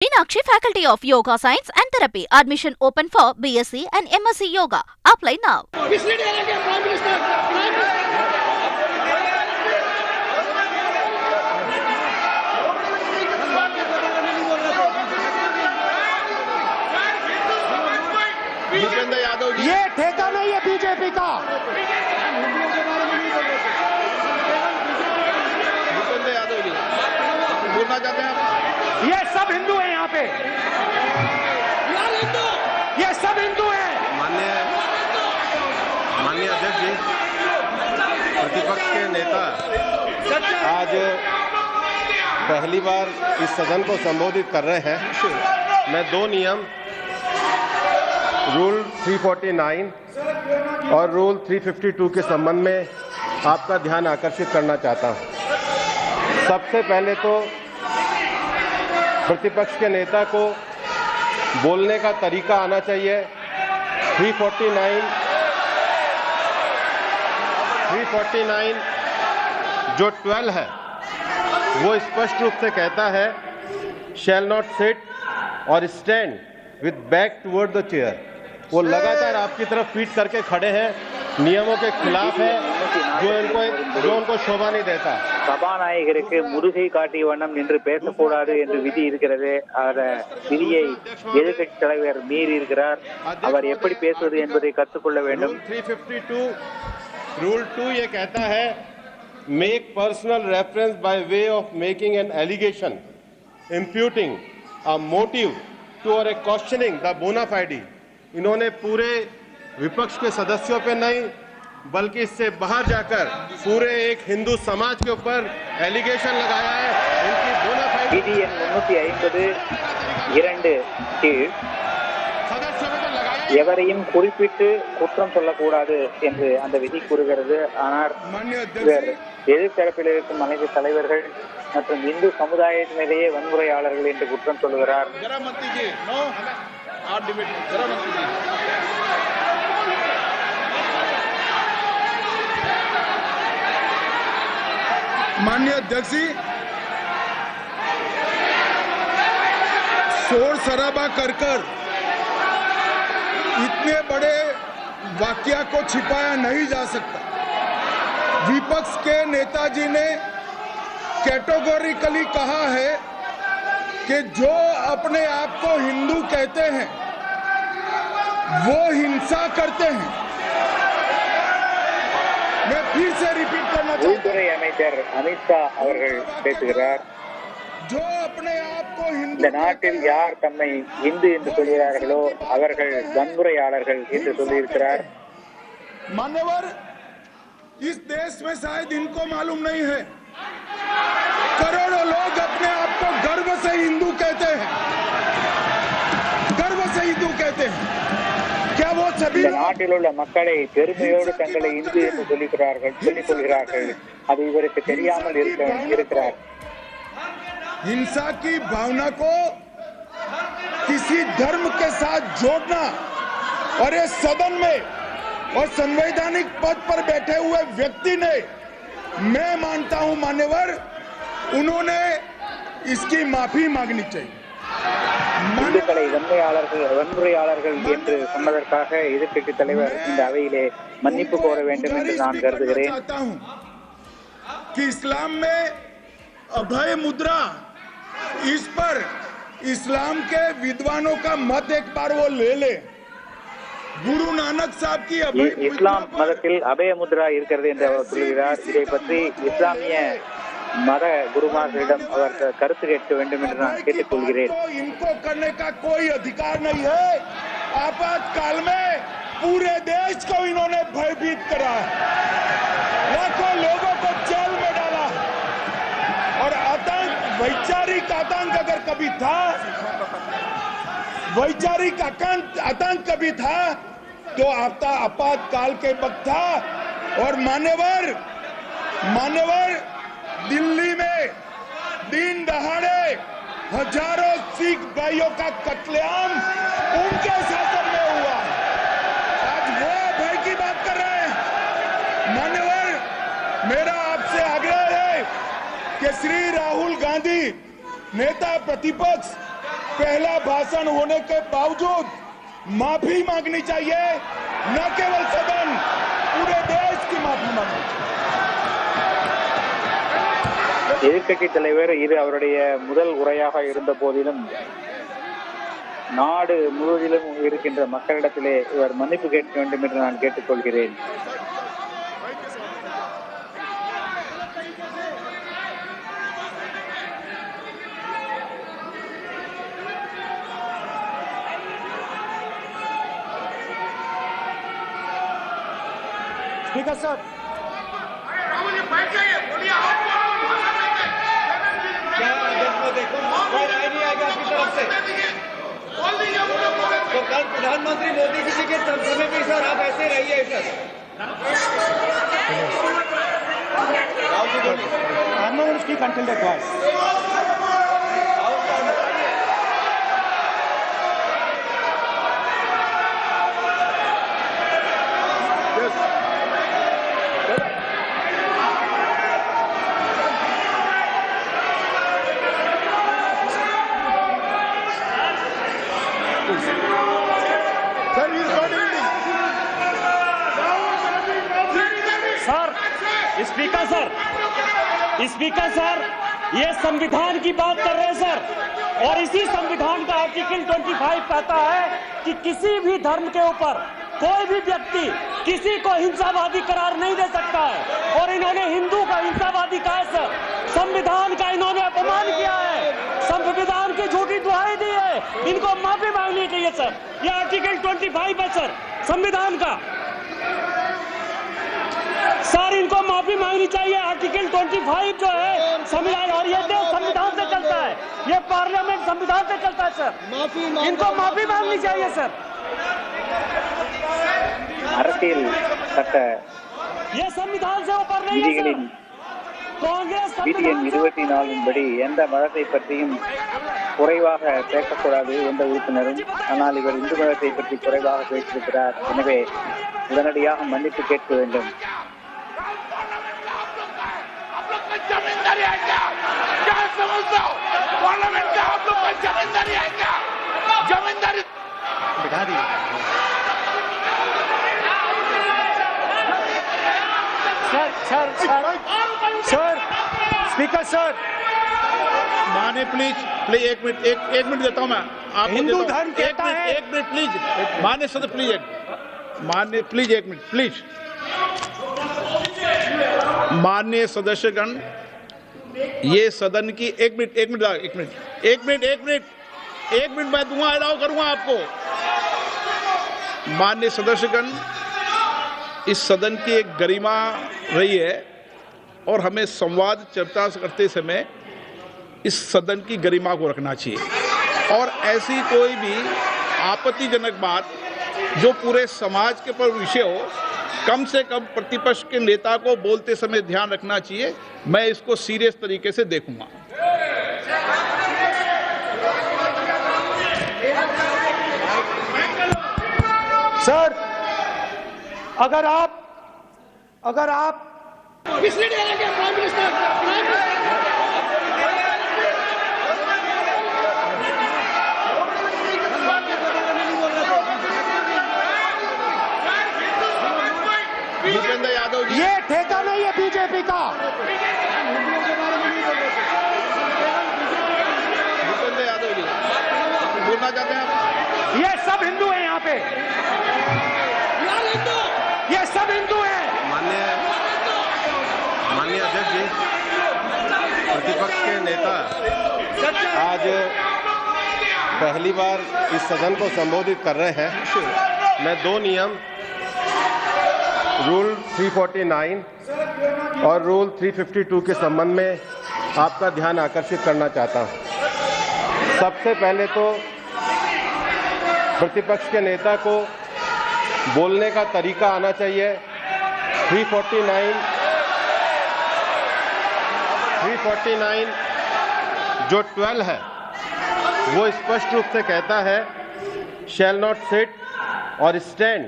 Meenakshi Faculty of Yoga Science and Therapy. Admission open for BSc and MSc Yoga. Apply now. Bhupendra Yadav ji, ये ठेका नहीं है BJP का। भूपेंद्र यादव जी बोलना चाहते हैं आप? ये सब हिंदू हैं यहाँ पे, ये सब हिंदू हैं। माननीय अध्यक्ष जी, प्रतिपक्ष के नेता आज पहली बार इस सदन को संबोधित कर रहे हैं। मैं दो नियम रूल 349 और रूल 352 के संबंध में आपका ध्यान आकर्षित करना चाहता हूं। सबसे पहले तो प्रतिपक्ष के नेता को बोलने का तरीका आना चाहिए। 349 जो 12 है वो स्पष्ट रूप से कहता है शैल नॉट सिट और stand with back toward the chair. वो लगातार आपकी तरफ फीट करके खड़े हैं, नियमों के खिलाफ है, जो उनको शोभा नहीं देता। சபாநாயகருக்கு முதுகை காட்டிய வண்ணம் நின்று பேசக்கூடாது என்று விதி இருக்கிறது. அந்த விதியை எதிர்க்கட்சி தலைவர் மீறி இருக்கிறார். அவர் எப்படி பேசுவது என்பதை கற்றுக்கொள்ள வேண்டும். 352 रूल 2 ये कहता है make personal reference by way of making an allegation imputing a motive to और ए क्वेश्चनिंग द बोना फाइडी। इन्होंने पूरे विपक्ष के सदस्यों पे नहीं बल्कि इससे बाहर जाकर पूरे एक हिंदू समाज के ऊपर एलिगेशन लगाया है। इनकी बोना फाइडी விதி எண் 352 கீழ் எவரையும் குறிப்பிட்டு குற்றம் சொல்லக்கூடாது என்று அந்த விதி கூறுகிறது. ஆனால் எதிர்த்தரப்பில் இருக்கும் அனைத்து தலைவர்கள் மற்றும் இந்து சமுதாயத்தினரையே வன்முறையாளர்கள் என்று குற்றம் சொல்லுகிறார். माननीय अध्यक्ष जी, शोर शराबा कर इतने बड़े वाकया को छिपाया नहीं जा सकता। विपक्ष के नेताजी ने कैटेगोरिकली कहा है कि जो अपने आप को हिंदू कहते हैं वो हिंसा करते हैं। मैं फिर से रिपीट करना चाहता हूं। உள்துறை அமைச்சர் அமித்ஷா அவர்கள் பேசுகிறார். जो अपने आप को हिंदू இந்த நாட்டில் யார் தம்மை இந்து என்று சொல்கிறார்களோ அவர்கள் வன்முறையாளர்கள் என்று சொல்லியிருக்கிறார். मान्यवर, इस देश में शायद इनको मालूम नहीं है, करोड़ों लोग अपने आप को गर्व से हिंदू कहते हैं, गर्व से हिंदू कहते हैं। क्या वो सभी இந்த நாட்டில் உள்ள மக்களை பெருமையோடு தங்களை இந்து என்று சொல்லிக் கொள்கிறார்கள். அது இவருக்கு தெரியாமல் இருக்கிறார். हिंसा की भावना को किसी धर्म के साथ जोड़ना और इस सदन में और संवैधानिक पद पर बैठे हुए व्यक्ति ने, मैं मानता हूं मान्यवर, उन्होंने इसकी माफी मांगनी चाहिए। இந்துக்களை வன்முறையாளர்கள் என்று சொன்னதற்காக எதிர்க்கட்சி தலைவர் இந்த அவையிலே மன்னிப்பு கோர வேண்டும் என்று நான் கருதுகிறேன். कि इस्लाम में अभय मुद्रा, इस पर इस्लाम के विद्वानों का मत एक बार वो ले ले। गुरु नानक साहब की இஸ்லாம் மதத்தில் அபய முத்ரா இருக்கிறது என்று அவர் சொல்கிறார். இதை பற்றி இஸ்லாமிய மத குருமார்களிடம் அவர் கருத்து கேட்க வேண்டும் என்று நான் கேட்டுக்கொள்கிறேன். इनको करने का कोई अधिकार नहीं है। आपातकाल में पूरे देश को इन्होंने भयभीत करा, लाखों लोगों को जेल में डाला और आतंक, वैचारिक आतंक अगर कभी था, वैचारिक आतंक कभी था तो आपातकाल के वक्त था। और मान्यवर, दिल्ली में दिन दहाड़े हजारों सिख भाइयों का कत्लेआम उनके शासन में हुआ। आज वो भय की बात कर रहे हैं। मान्यवर, मेरा आपसे आग्रह है कि श्री राहुल गांधी नेता प्रतिपक्ष पहला भाषण होने के बावजूद माफी मांगनी चाहिए, न केवल सदन, पूरे देश की माफी मांगनी चाहिए। எதிர்க்கட்சி தலைவர் இது அவருடைய முதல் உரையாக இருந்த போதிலும் நாடு முழுவதிலும் இருக்கின்ற மக்களிடத்திலே இவர் மன்னிப்பு கேட்க வேண்டும் என்று நான் கேட்டுக்கொள்கிறேன். स्पीकर सर, तो कल प्रधानमंत्री मोदी जी के समय पे सर आप ऐसे रहिए sir. I'm not going to speak until that was. Speaker sir, ये संविधान की बात कर रहे हैं सर, और इसी संविधान का आर्टिकल 25 कहता है कि किसी भी धर्म के ऊपर कोई भी व्यक्ति किसी को हिंसावादी करार नहीं दे सकता है, और इन्होंने हिंदू का हिंसावादी कहा है सर। संविधान का इन्होंने अपमान किया है, संविधान की झूठी दुहाई दी है, इनको माफी मांगनी चाहिए सर। ये आर्टिकल 25 है सर संविधान का सर, इनको माफी मांगनी चाहिए। आर्टिकल 25 जो है संविधान, और ये देश संविधान से चलता है, ये पार्लियामेंट संविधान से चलता है सर, इनको माफी मांगनी चाहिए सर। அரசியல் சட்ட ये संविधान से ऊपर नहीं है விதிகளின் सर। कांग्रेस விதி எண் 24 படி எந்த மதத்தை பற்றியும் குறைவாக பேசக்கூடாது எந்த உறுப்பினரும். ஆனால் இவர் இந்து மதத்தை பற்றி குறைவாக பேசியிருக்கிறார், எனவே உடனடியாக மன்னிப்பு கேட்க வேண்டும். सर, स्पीकर सर, माने प्लीज एक मिनट देता हूं मैं आपको। हिंदू धर्म कहता है, एक मिनट प्लीज मान्य सदस्य प्लीज मान्य प्लीज एक मिनट प्लीज। माननीय सदस्यगण, ये सदन की एक मिनट मैं दूंगा, अलाउ करूंगा आपको। माननीय सदस्यगण, इस सदन की एक गरिमा रही है और हमें संवाद चर्चा करते समय इस सदन की गरिमा को रखना चाहिए, और ऐसी कोई भी आपत्तिजनक बात जो पूरे समाज के पर विषय हो, कम से कम प्रतिपक्ष के नेता को बोलते समय ध्यान रखना चाहिए। मैं इसको सीरियस तरीके से देखूंगा। सर, अगर आप भूपेंद्र यादव जी, ये ठेका नहीं है बीजेपी का। भूपेंद्र यादव जी बोलना चाहते हैं आप? ये सब हिंदू हैं यहाँ पे, ये सब हिंदू हैं। माननीय अध्यक्ष जी, प्रतिपक्ष के नेता आज पहली बार इस सदन को संबोधित कर रहे हैं। मैं दो नियम रूल 349 और रूल 352 के संबंध में आपका ध्यान आकर्षित करना चाहता हूं। सबसे पहले तो प्रतिपक्ष के नेता को बोलने का तरीका आना चाहिए। 349 जो 12 है वो स्पष्ट रूप से कहता है शैल नॉट सिट और stand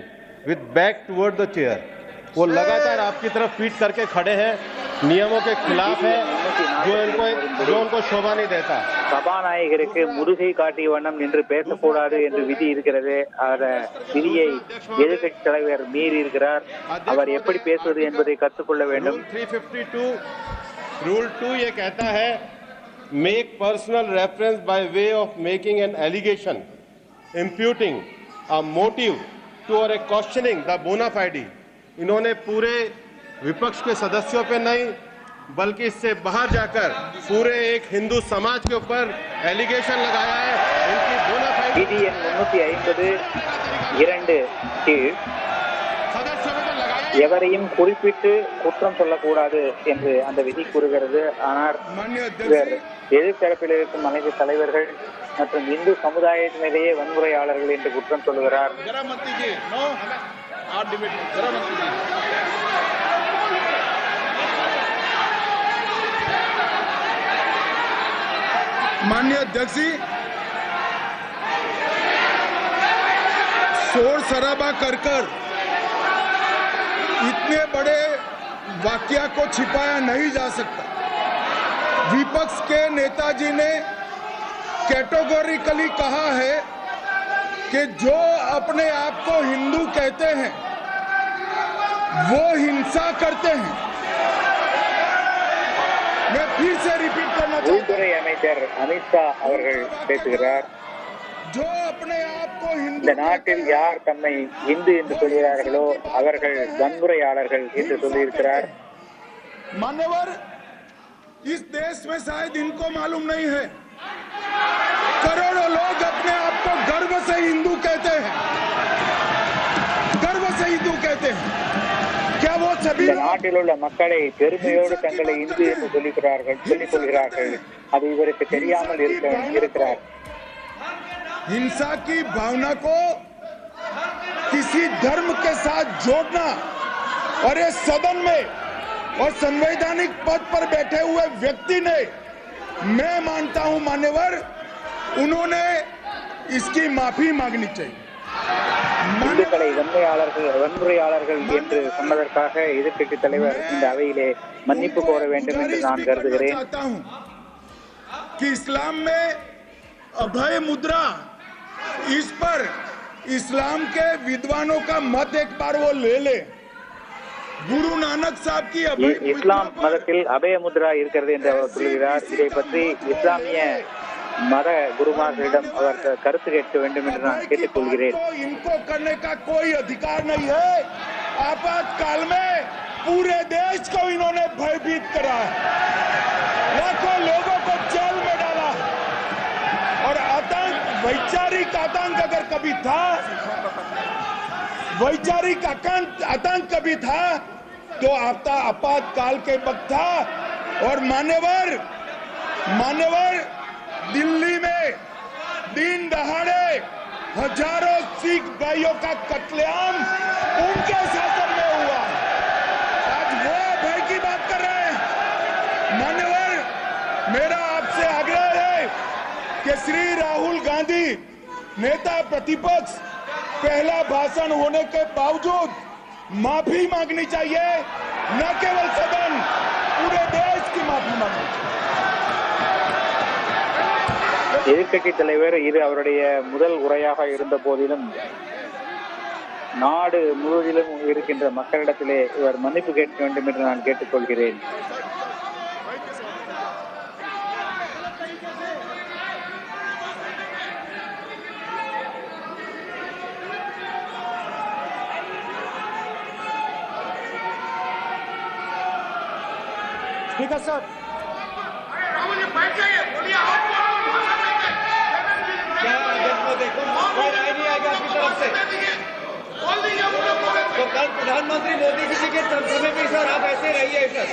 with back toward the chair. वो लगातार आपकी तरफ फीट करके खड़े हैं, नियमों के खिलाफ है, जो उनको शोभा नहीं देता। சபாநாயகருக்கு முதுகை காட்டிய வண்ணம் நின்று பேசக்கூடாது என்று விதி இருக்கிறது. அந்த விதியை எதிர்க்கட்சி தலைவர் மீறி இருக்கிறார். அவர் எப்படி பேசுவது என்பதை கற்றுக்கொள்ள வேண்டும். 352 रूल 2 ये कहता है make personal reference by way of making an allegation imputing a motive to और ए क्वेश्चनिंग द बोना फाइडी। इन्होंने पूरे विपक्ष के सदस्यों पे नहीं बल्कि इससे बाहर जाकर पूरे एक हिंदू समाज के ऊपर एलिगेशन लगाया है। इनकी बोना फाइडी விதி எண் 352 கீழ் எவரையும் குறிப்பிட்டு குற்றம் சொல்லக்கூடாது என்று அந்த விதி கூறுகிறது. ஆனால் எதிர்த்தரப்பில் இருக்கும் அனைத்து தலைவர்கள் மற்றும் இந்து சமுதாயத்தினரையே வன்முறையாளர்கள் என்று குற்றம் சொல்லுகிறார். माननीय अध्यक्ष जी, शोर शराबा कर इतने बड़े वाकया को छिपाया नहीं जा सकता। विपक्ष के नेताजी ने कैटेगोरिकली कहा है कि जो अपने आप को हिंदू कहते हैं वो हिंसा करते हैं। मैं फिर से रिपीट करना चाहता हूं, உள்துறை அமைச்சர் அமித்ஷா அவர்கள் பேசுகிறார். जो अपने आप को हिंदू இந்த நாட்டில் யார் தம்மை இந்து என்று சொல்கிறார்களோ அவர்கள் வன்முறையாளர்கள் என்று சொல்லியிருக்கிறார். मान्यवर, इस देश में शायद इनको मालूम नहीं है, करोड़ों लोग अपने आप को गर्व से हिंदू कहते हैं, गर्व से हिंदू कहते हैं। क्या वो सभी இந்த நாட்டில் உள்ள மக்களை பெருமையோடு தங்களை இந்து என்று சொல்லிக் கொள்கிறார்கள். அது இவருக்கு தெரியாமல் இருக்கிறார். हिंसा की भावना को किसी धर्म के साथ जोड़ना और इस सदन में और संवैधानिक पद पर बैठे हुए व्यक्ति ने, मैं मानता हूं मान्यवर, उन्होंने इसकी माफी मांगनी चाहिए। இந்துக்களை வன்முறையாளர்கள் என்று சொன்னதற்காக எதிர்க்கட்சி தலைவர் இந்த அவையிலே மன்னிப்பு கோர வேண்டும் என்று நான் கருதுகிறேன். कि इस्लाम में अभय मुद्रा, इस पर इस्लाम के विद्वानों का मत एक बार वो ले ले। गुरु नानक साहब की இஸ்லாம் மதத்தில் அபய முத்ரா இருக்கிறது என்று அவர் சொல்கிறார். இதை பற்றி இஸ்லாமிய மத குருமார்களிடம் அவர் கருத்து கேட்க வேண்டும் என்று நான் கேட்டுக்கொள்கிறேன். इनको करने का कोई अधिकार नहीं है। आपातकाल में पूरे देश को इन्होंने भयभीत करा है, लाखों लोगों को जेल में डाला और आतंक, वैचारिक आतंक अगर कभी था, वैचारिक आतंक कभी था तो आपातकाल के वक्त था। और मान्यवर दिल्ली में दिन दहाड़े हजारों सिख भाइयों का कत्लेआम उनके शासन में हुआ। आज वो भय की बात कर रहे हैं। मान्यवर, मेरा आपसे आग्रह है कि श्री राहुल गांधी नेता प्रतिपक्ष पहला भाषण होने के बावजूद माफी मांगनी चाहिए, न केवल सदन, पूरे देश की माफी मांगनी चाहिए। எதிர்க்கட்சி தலைவர் இது அவருடைய முதல் உரையாக இருந்த போதிலும் நாடு முழுவதிலும் இருக்கின்ற மக்களிடத்திலே இவர் மன்னிப்பு கேட்க வேண்டும் என்று நான் கேட்டுக்கொள்கிறேன். स्पीकर साहब, कोई राय नहीं आएगा आपकी तरफ से तो कल प्रधानमंत्री मोदी जी के समय पे सर आप ऐसे रहिए sir.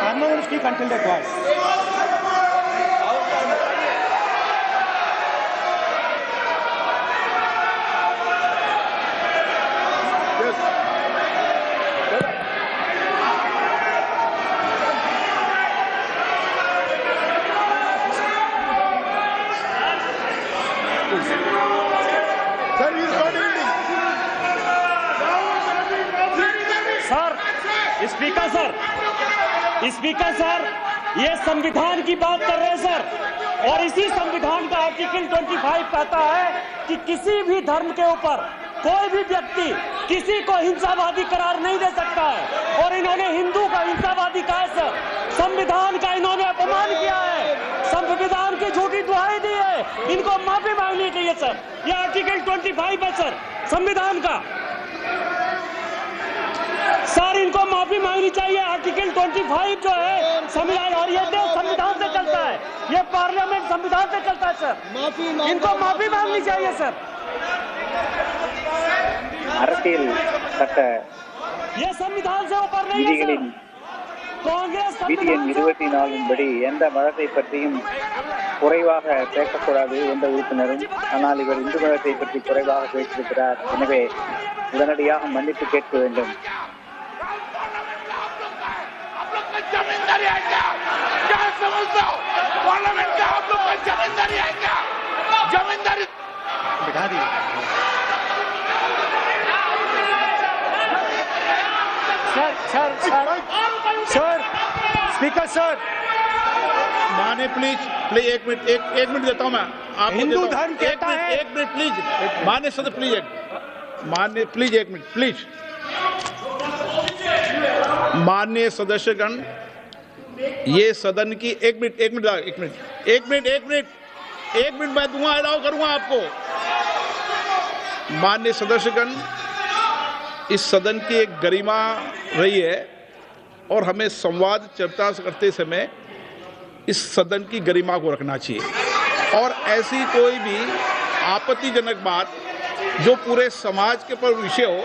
I'm not going to speak until that was. Sir, he is not ending. Rahul Gandhi speaker sir, ये संविधान की बात कर रहे हैं सर, और इसी संविधान का आर्टिकल 25 कहता है कि किसी भी धर्म के ऊपर कोई भी व्यक्ति किसी को हिंसावादी करार नहीं दे सकता है, और इन्होंने हिंदू का हिंसावादी कहा है सर। संविधान का इन्होंने अपमान किया है, संविधान की झूठी दुहाई दी है, इनको माफी मांगनी चाहिए सर। ये आर्टिकल 25 है सर संविधान का सर, इनको माफी मांगनी चाहिए। आर्टिकल 25 जो है संविधान, और ये देश संविधान से चलता है, ये पार्लियामेंट संविधान से चलता है सर, इनको माफी मांगनी चाहिए सर। அரசியல் சட்ட ये संविधान से ऊपर नहीं है விதிகளின் कांग्रेस விதி எண் 24 படி எந்த மதத்தை பற்றியும் குறைவாக பேசக்கூடாது எந்த உறுப்பினரும். ஆனால் இவர் இந்து மதத்தை பற்றி குறைவாக பேசியிருக்கிறார், எனவே உடனடியாக மன்னிப்பு கேட்க வேண்டும். सर स्पीकर सर, माने प्लीज एक मिनट देता हूं मैं आपको। हिंदू धर्म कहता है, एक मिनट प्लीज, मान्य सदस्य प्लीज एक मिनट प्लीज। माननीय सदस्यगण, ये सदन की एक मिनट मैं दूंगा, अलाउ करूंगा आपको। माननीय सदस्यगण, इस सदन की एक गरिमा रही है और हमें संवाद चर्चा करते समय इस सदन की गरिमा को रखना चाहिए, और ऐसी कोई भी आपत्तिजनक बात जो पूरे समाज के पर विषय हो,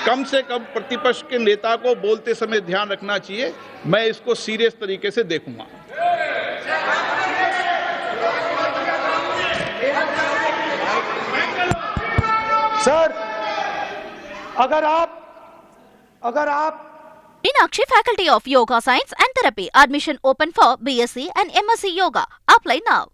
कम से कम प्रतिपक्ष के नेता को बोलते समय ध्यान रखना चाहिए। मैं इसको सीरियस तरीके से देखूंगा। सर अगर आप Meenakshi Faculty of Yoga Science and Therapy. Admission open for BSc and MSc Yoga. Apply now.